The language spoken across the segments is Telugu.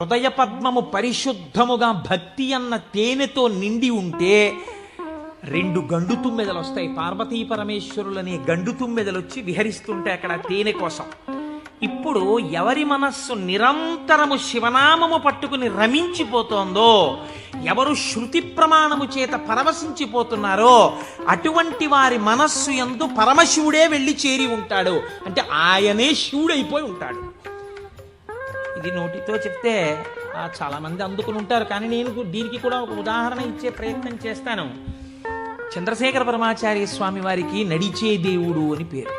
హృదయ పద్మము పరిశుద్ధముగా భక్తి అన్న తేనెతో నిండి ఉంటే రెండు గండు తుమ్మెదలు వస్తాయి. పార్వతీ పరమేశ్వరులనే గండు తుమ్మెదలు వచ్చి విహరిస్తుంటే అక్కడ తేనె కోసం. ఇప్పుడు ఎవరి మనస్సు నిరంతరము శివనామము పట్టుకుని రమించిపోతోందో, ఎవరు శృతి ప్రమాణము చేత పరవశించిపోతున్నారో అటువంటి వారి మనస్సు యందు పరమశివుడే వెళ్ళి చేరి ఉంటాడు. అంటే ఆయనే శివుడైపోయి ఉంటాడు. ఇది నోటితో చెప్తే చాలా మంది అందుకుని ఉంటారు, కానీ నేను దీనికి కూడా ఒక ఉదాహరణ ఇచ్చే ప్రయత్నం చేస్తాను. చంద్రశేఖర పరమాచార్య స్వామి వారికి నడిచే దేవుడు అని పేరు.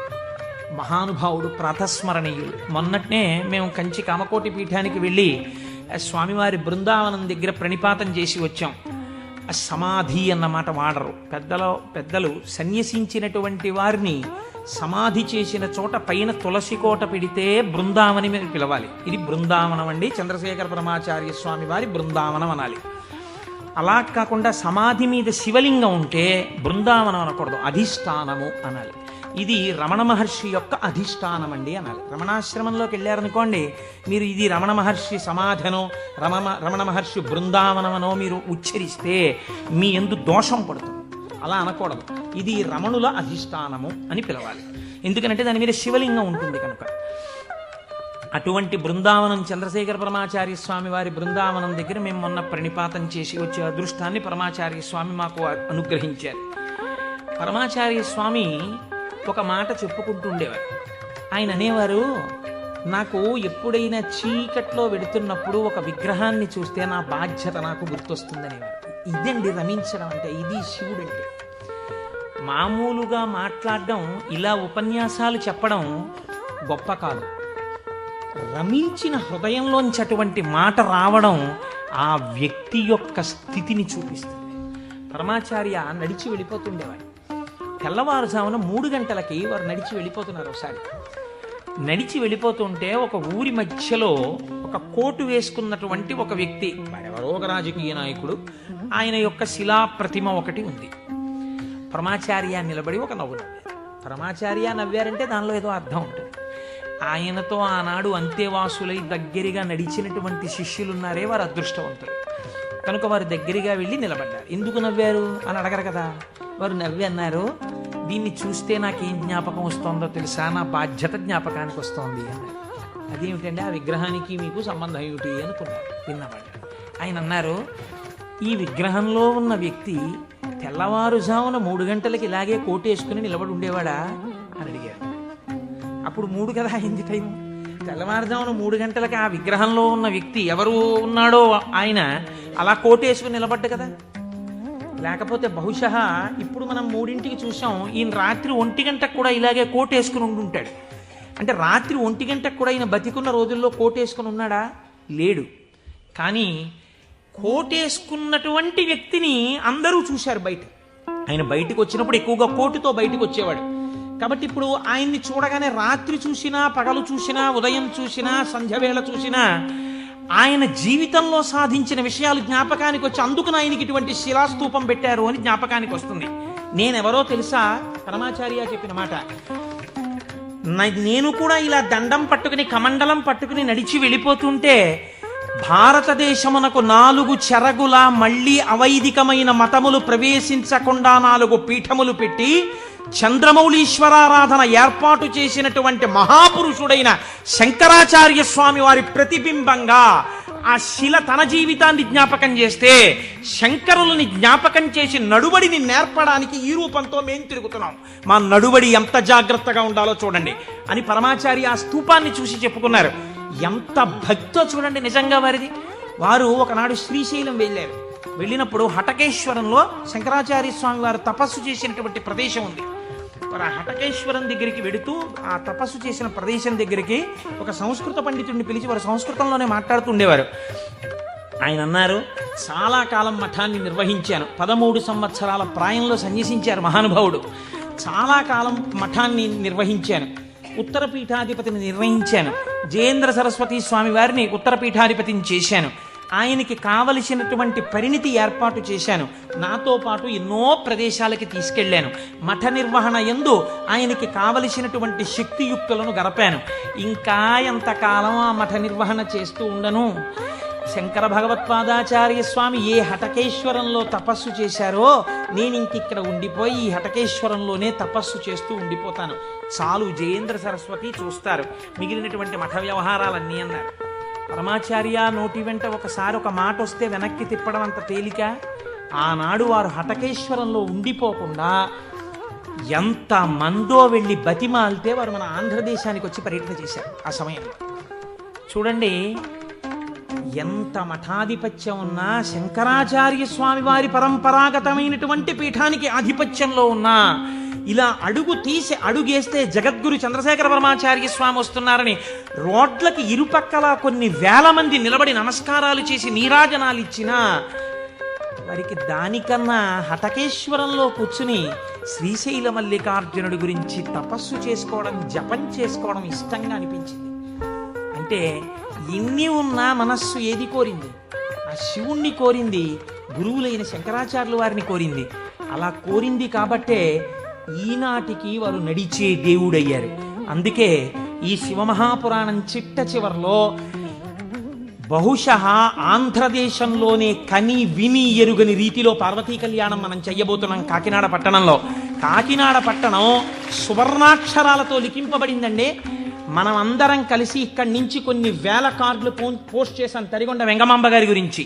మహానుభావుడు, ప్రాతస్మరణీయులు. మొన్నట్నే మేము కంచి కామకోటి పీఠానికి వెళ్ళి స్వామివారి బృందావనం దగ్గర ప్రణిపాతం చేసి వచ్చాం. సమాధి అన్నమాట వాడరు పెద్దలు సన్యసించినటువంటి వారిని సమాధి చేసిన చోట పైన తులసి కోట పెడితే బృందావని మీద పిలవాలి. ఇది బృందావనం అండి, చంద్రశేఖర పరమాచార్య స్వామి వారి బృందావనం అనాలి. అలా కాకుండా సమాధి మీద శివలింగం ఉంటే బృందావనం అనకూడదు, అధిష్టానము అనాలి. ఇది రమణ మహర్షి యొక్క అధిష్టానం అండి అనాలి. రమణాశ్రమంలోకి వెళ్ళారనుకోండి, మీరు ఇది రమణ మహర్షి సమాధనో రమణ మహర్షి బృందావనమనో మీరు ఉచ్చరిస్తే మీ యందు దోషం పడుతుంది. అలా అనకూడదు. ఇది రమణుల అధిష్టానము అని పిలవాలి. ఎందుకంటే దాని మీద శివలింగం ఉంటుంది కనుక. అటువంటి బృందావనం చంద్రశేఖర పరమాచార్య స్వామి వారి బృందావనం దగ్గర మేము మొన్న ప్రణిపాతం చేసి వచ్చే అదృష్టాన్ని పరమాచార్య స్వామి మాకు అనుగ్రహించారు. పరమాచార్య స్వామి ఒక మాట చెప్పుకుంటూ ఉండేవారు. ఆయన అనేవారు, నాకు ఎప్పుడైనా చీకట్లో వెడుతున్నప్పుడు ఒక విగ్రహాన్ని చూస్తే నా బాధ్యత నాకు గుర్తొస్తుందనేవారు. ఇదండి రమించడం అంటే, ఇది శివుడు అంటే. మామూలుగా మాట్లాడడం, ఇలా ఉపన్యాసాలు చెప్పడం గొప్ప కాదు. రమించిన హృదయంలోంచి అటువంటి మాట రావడం ఆ వ్యక్తి యొక్క స్థితిని చూపిస్తుంది. పరమాచార్య నడిచి వెళ్ళిపోతుండేవాడు. తెల్లవారుజామున 3 గంటలకి వారు నడిచి వెళ్ళిపోతున్నారు. ఒకసారి నడిచి వెళ్ళిపోతుంటే ఒక ఊరి మధ్యలో ఒక కోటు వేసుకున్నటువంటి ఒక వ్యక్తి, ఎవరో ఒక రాజకీయ నాయకుడు, ఆయన యొక్క శిలా ప్రతిమ ఒకటి ఉంది. పరమాచార్య నిలబడి ఒక నవ్వు నవ్వారు. పరమాచార్య నవ్వారంటే దానిలో ఏదో అర్థం ఉంటుంది. ఆయనతో ఆనాడు అంతేవాసులై దగ్గరగా నడిచినటువంటి శిష్యులున్నారే, వారు అదృష్టవంతులు కనుక వారు దగ్గరగా వెళ్ళి నిలబడ్డారు. ఎందుకు నవ్వారు అని అడగరు కదా. వారు నవ్వి అన్నారు, దీన్ని చూస్తే నాకేం జ్ఞాపకం వస్తుందో తెలుసా, నా బాధ్యత జ్ఞాపకానికి వస్తోంది అన్నారు. అదేమిటంటే, ఆ విగ్రహానికి మీకు సంబంధం ఏమిటి అనుకున్నారు. విన్నవాడు ఆయన అన్నారు, ఈ విగ్రహంలో ఉన్న వ్యక్తి తెల్లవారుజామున 3 గంటలకి ఇలాగే కోటేసుకుని నిలబడి ఉండేవాడా అని అడిగారు. అప్పుడు 3 కదా అయింది టైం. తెల్లవారుజామున 3 గంటలకి ఆ విగ్రహంలో ఉన్న వ్యక్తి ఎవరు ఉన్నాడో ఆయన అలా కోటేసుకుని నిలబడ్డ కదా. లేకపోతే బహుశా ఇప్పుడు మనం 3ంటికి చూసాం, ఈయన రాత్రి 1 గంటకు కూడా ఇలాగే కోటేసుకుని ఉండుంటాడు. అంటే రాత్రి 1 గంటకు కూడా ఈయన బతికున్న రోజుల్లో కోటేసుకుని ఉన్నాడా? లేడు. కానీ కోటేసుకున్నటువంటి వ్యక్తిని అందరూ చూశారు బయట. ఆయన బయటకు వచ్చినప్పుడు ఎక్కువగా కోటుతో బయటకు వచ్చేవాడు. కాబట్టి ఇప్పుడు ఆయన్ని చూడగానే రాత్రి చూసినా, పగలు చూసినా, ఉదయం చూసినా, సంధ్యవేళ చూసినా ఆయన జీవితంలో సాధించిన విషయాలు జ్ఞాపకానికి వచ్చి, అందుకు ఆయనకి ఇటువంటి శిలాస్తూపం పెట్టారు అని జ్ఞాపకానికి వస్తుంది. నేనెవరో తెలుసా? పరమాచార్య చెప్పిన మాట. నేను కూడా ఇలా దండం పట్టుకుని, కమండలం పట్టుకుని నడిచి వెళ్ళిపోతుంటే భారతదేశమునకు 4 చెరగుల మళ్ళీ అవైదికమైన మతములు ప్రవేశించకుండా 4 పీఠములు పెట్టి చంద్రమౌళీశ్వరారాధన ఏర్పాటు చేసినటువంటి మహాపురుషుడైన శంకరాచార్య స్వామి వారి ప్రతిబింబంగా ఆ శిల తన జీవితాన్ని జ్ఞాపకం చేస్తే, శంకరులని జ్ఞాపకం చేసి నడుబడిని నేర్పడానికి ఈ రూపంతో మేం తిరుగుతున్నాం. మా నడుబడి ఎంత జాగ్రత్తగా ఉండాలో చూడండి అని పరమాచార్య ఆ స్తూపాన్ని చూసి చెప్పుకున్నారు. ఎంత భక్తో చూడండి నిజంగా వారిది. వారు ఒకనాడు శ్రీశైలం వెళ్ళారు. వెళ్ళినప్పుడు హటకేశ్వరంలో శంకరాచార్య స్వామి వారు తపస్సు చేసినటువంటి ప్రదేశం ఉంది. వారు ఆ హటకేశ్వరం దగ్గరికి వెడుతూ ఆ తపస్సు చేసిన ప్రదేశం దగ్గరికి ఒక సంస్కృత పండితుడిని పిలిచి వారు సంస్కృతంలోనే మాట్లాడుతుండేవారు. ఆయన అన్నారు, చాలా కాలం మఠాన్ని నిర్వహించాను. 13 సంవత్సరాల ప్రాయంలో సన్యసించారు మహానుభావుడు. చాలా కాలం మఠాన్ని నిర్వహించాను. ఉత్తర పీఠాధిపతిని నిర్వహించాను. జయేంద్ర సరస్వతి స్వామి వారిని ఉత్తర పీఠాధిపతిని చేశాను. ఆయనకి కావలసినటువంటి పరిణితి ఏర్పాటు చేశాను. నాతో పాటు ఎన్నో ప్రదేశాలకి తీసుకెళ్లాను. మఠ నిర్వహణ యందు ఆయనకి కావలసినటువంటి శక్తియుక్తులను గరపాను. ఇంకా ఎంతకాలం ఆ మఠ నిర్వహణ చేస్తూ ఉండను? శంకర భగవత్పాదాచార్య స్వామి ఏ హటకేశ్వరంలో తపస్సు చేశారో నేను ఇంకిక్కడ ఉండిపోయి ఈ హటకేశ్వరంలోనే తపస్సు చేస్తూ ఉండిపోతాను చాలు, జయేంద్ర సరస్వతి చూస్తారు మిగిలినటువంటి మఠ వ్యవహారాలన్నీ అన్నారు. పరమాచార్య నోటి వెంట ఒకసారి ఒక మాట వస్తే వెనక్కి తిప్పడం అంత తేలిక. ఆనాడు వారు హటకేశ్వరంలో ఉండిపోకుండా ఎంత మందో వెళ్ళి బతిమాలితే వారు మన ఆంధ్రదేశానికి వచ్చి పర్యటన చేశారు. ఆ సమయంలో చూడండి, ఎంత మఠాధిపత్యం ఉన్నా, శంకరాచార్య స్వామి వారి పరంపరాగతమైనటువంటి పీఠానికి ఆధిపత్యంలో ఉన్నా, ఇలా అడుగు తీసి అడుగేస్తే జగద్గురు చంద్రశేఖర పరమాచార్య స్వామి వస్తున్నారని రోడ్లకి ఇరుపక్కల కొన్ని వేల మంది నిలబడి నమస్కారాలు చేసి నీరాజనాలు ఇచ్చినా వారికి దానికన్నా హటకేశ్వరంలో కూర్చుని శ్రీశైల మల్లికార్జునుడి గురించి తపస్సు చేసుకోవడం, జపం చేసుకోవడం ఇష్టంగా అనిపించింది. అంటే ఇన్ని ఉన్నా మనస్సు ఏది కోరింది? ఆ శివుణ్ణి కోరింది, గురువులైన శంకరాచార్యుల వారిని కోరింది. అలా కోరింది కాబట్టే ఈనాటికి వారు నడిచే దేవుడయ్యారు. అందుకే ఈ శివమహాపురాణం చిట్ట చివర్లో బహుశః ఆంధ్రదేశంలోనే కని విని ఎరుగని రీతిలో పార్వతీ కళ్యాణం మనం చెయ్యబోతున్నాం కాకినాడ పట్టణంలో. కాకినాడ పట్టణం సువర్ణాక్షరాలతో లిఖింపబడిందండి. మనం అందరం కలిసి ఇక్కడి నుంచి కొన్ని వేల కార్డులు పోస్ట్ చేశాం తరిగొండ వెంగమాంబ గారి గురించి.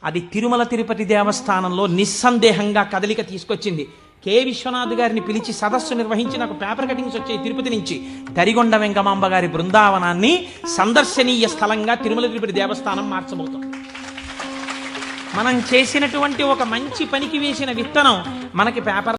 అది తిరుమల తిరుపతి దేవస్థానంలో నిస్సందేహంగా కదలిక తీసుకొచ్చింది. కె విశ్వనాథ్ గారిని పిలిచి సదస్సు నిర్వహించి నాకు పేపర్ కటింగ్స్ వచ్చాయి తిరుపతి నుంచి. తరిగొండ వెంగమాంబ గారి బృందావనాన్ని సందర్శనీయ స్థలంగా తిరుమల తిరుపతి దేవస్థానం మార్చబోతుంది. మనం చేసినటువంటి ఒక మంచి పనికి వేసిన విత్తనం మనకి పేపర్